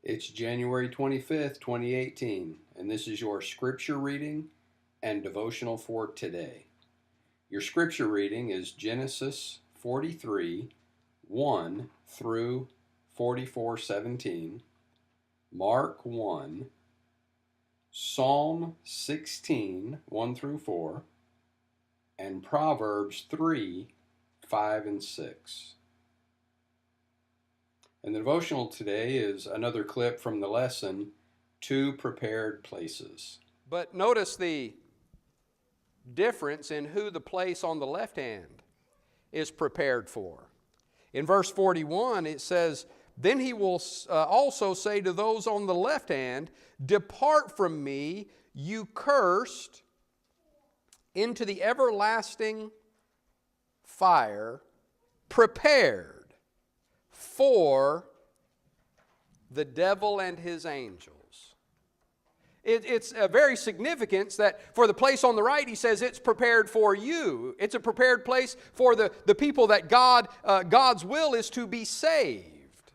It's January 25th, 2018, and this is your scripture reading and devotional for today. Your scripture reading is Genesis 43, 1 through 44:17, Mark 1, Psalm 16, 1 through 4, and Proverbs 3, 5 and 6. And the devotional today is another clip from the lesson, Two Prepared Places. But notice the difference in who the place on the left hand is prepared for. In verse 41 it says, "Then he will also say to those on the left hand, 'Depart from me, you cursed, into the everlasting fire prepared for the devil and his angels.'" It's very significant that for the place on the right, he says it's prepared for you. It's a prepared place for the people that God's will is to be saved.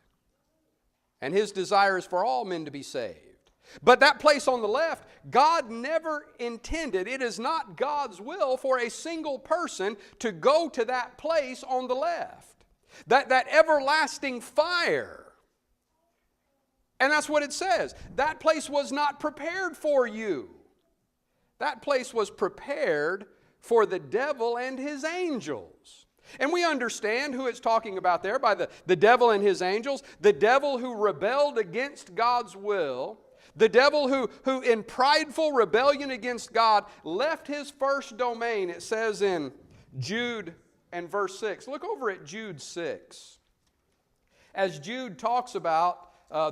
And His desire is for all men to be saved. But that place on the left, God never intended, it is not God's will for a single person to go to that place on the left. That everlasting fire. And that's what it says. That place was not prepared for you. That place was prepared for the devil and his angels. And we understand who it's talking about there by the devil and his angels. The devil who rebelled against God's will. The devil who in prideful rebellion against God left his first domain. It says in Jude and verse 6. Look over at Jude 6. As Jude talks about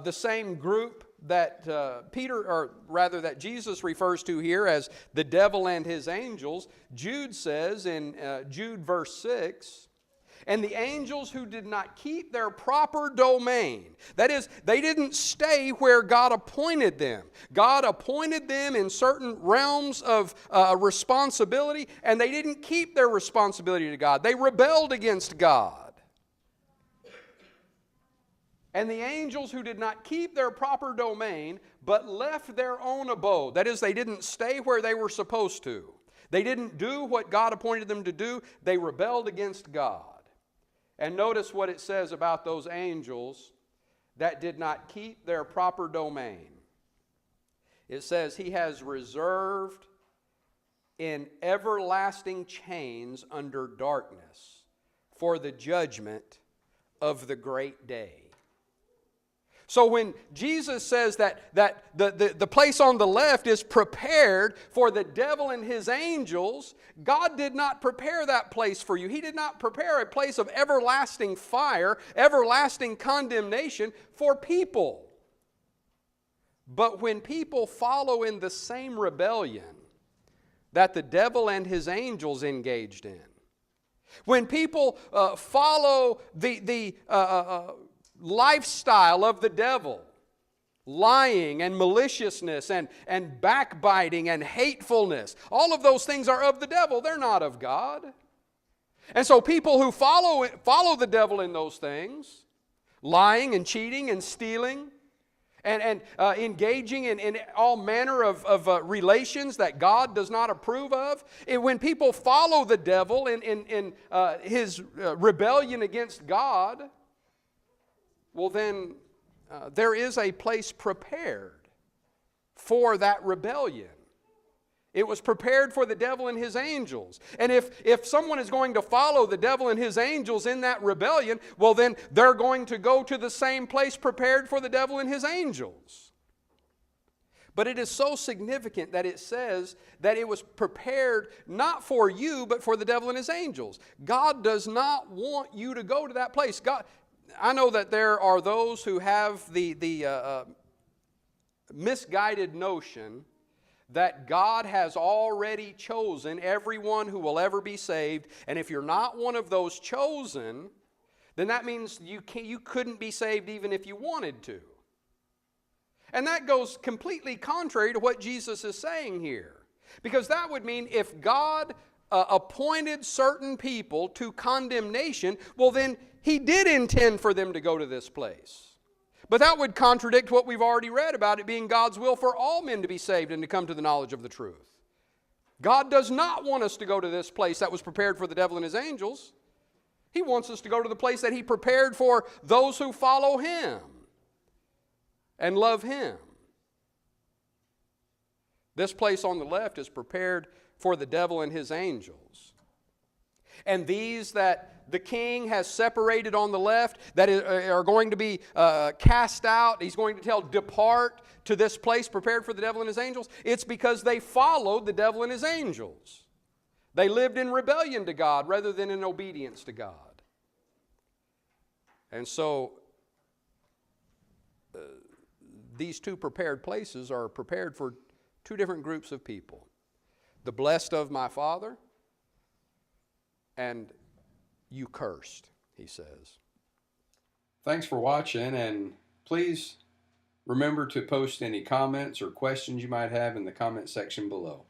the same group that that Jesus refers to here as the devil and his angels, Jude says in Jude verse 6, "And the angels who did not keep their proper domain," that is, they didn't stay where God appointed them. God appointed them in certain realms of responsibility, and they didn't keep their responsibility to God. They rebelled against God. "And the angels who did not keep their proper domain, but left their own abode," that is, they didn't stay where they were supposed to. They didn't do what God appointed them to do. They rebelled against God. And notice what it says about those angels that did not keep their proper domain. It says, "He has reserved in everlasting chains under darkness for the judgment of the great day." So when Jesus says that the place on the left is prepared for the devil and his angels, God did not prepare that place for you. He did not prepare a place of everlasting fire, everlasting condemnation for people. But when people follow in the same rebellion that the devil and his angels engaged in, when people follow the lifestyle of the devil, lying and maliciousness and backbiting and hatefulness, all of those things are of the devil. They're not of God. And so people who follow the devil in those things, lying and cheating and stealing and engaging in all manner of relations that God does not approve of, when people follow the devil in his rebellion against God, well then, there is a place prepared for that rebellion. It was prepared for the devil and his angels. And if someone is going to follow the devil and his angels in that rebellion, well then they're going to go to the same place prepared for the devil and his angels. But it is so significant that it says that it was prepared not for you, but for the devil and his angels. God does not want you to go to that place. I know that there are those who have the misguided notion that God has already chosen everyone who will ever be saved, and if you're not one of those chosen, then that means you couldn't be saved even if you wanted to. And that goes completely contrary to what Jesus is saying here. Because that would mean if God appointed certain people to condemnation, well then He did intend for them to go to this place. But that would contradict what we've already read about it being God's will for all men to be saved and to come to the knowledge of the truth. God does not want us to go to this place that was prepared for the devil and his angels. He wants us to go to the place that he prepared for those who follow him and love him. This place on the left is prepared for the devil and his angels. And these that the king has separated on the left, that are going to be cast out, he's going to tell, depart to this place prepared for the devil and his angels. It's because they followed the devil and his angels. They lived in rebellion to God rather than in obedience to God. And so, these two prepared places are prepared for two different groups of people. The blessed of my Father and you cursed, he says. Thanks for watching, and please remember to post any comments or questions you might have in the comment section below.